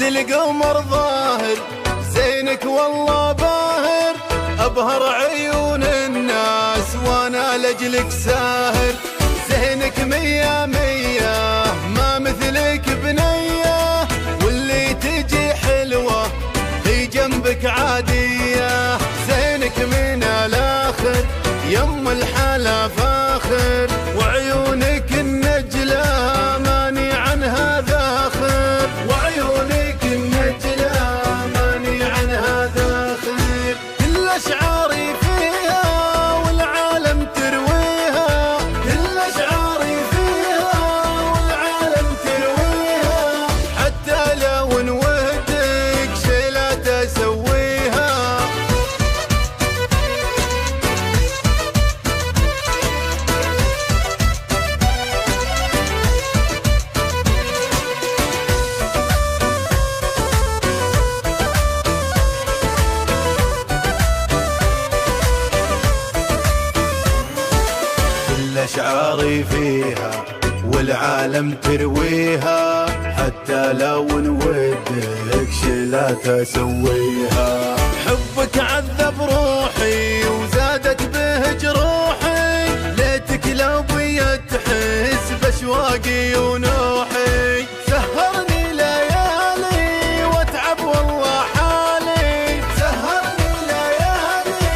القمر ظاهر زينك والله باهر، أبهر عيون الناس وانا لجلك ساهر. زينك مية مية ما مثلك بنية، واللي تجي حلوة هي جنبك عادية. زينك من الآخر يم الحلا فاخر، وعيونك النجلة ماني عنها ذاخر، وعيونك النجلة ماني عنها ذاخر. كل أشعاري فيها والعالم ترويها، كل أشعاري فيها والعالم ترويها، حتى لو انوهدك شي لا تسويها. أشعاري فيها والعالم ترويها، حتى لو نودك شي لا تسويها. حبك عذب روحي وزادت به جروحي، ليتك لو بيا تحس بأشواقي ونوحي. سهرني ليالي واتعب والله حالي، سهرني ليالي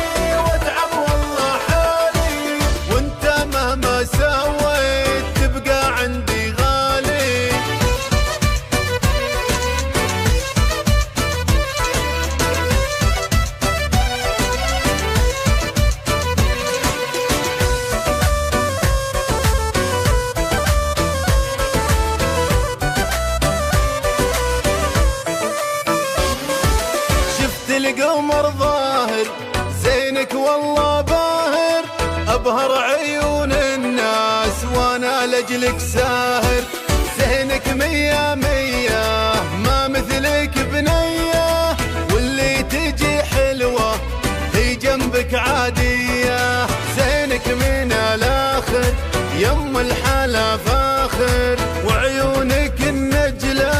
واتعب والله حالي، وانت مهما سويت تبقى عندي غالي. شفت القمر ظاهر زينك والله باهر، أبهر عيون الناس وانا لجلك ساهر. زينك مية مية ما مثلك بنية، واللي تجي حلوة هي جنبك عادية. زينك من الآخر يم الحلا فاخر، وعيونك النجلة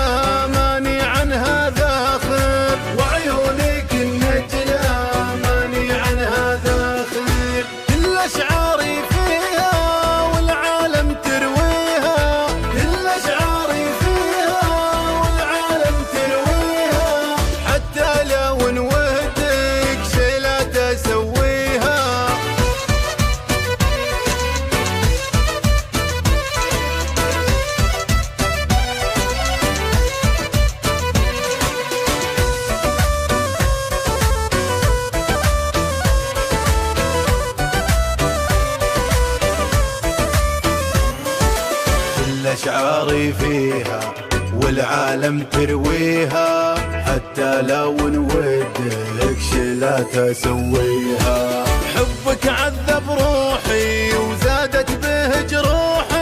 ماني عنها ذاخر، وعيونك النجلة ماني عنها ذاخر. كل أشعاري فيها والعالم ترويها، كل أشعاري فيها والعالم ترويها، حتى لو انوهدك شي لا تسويها. أشعاري فيها والعالم ترويها، حتى لو نودك شي لا تسويها. حبك عذب روحي وزادت به جروحي،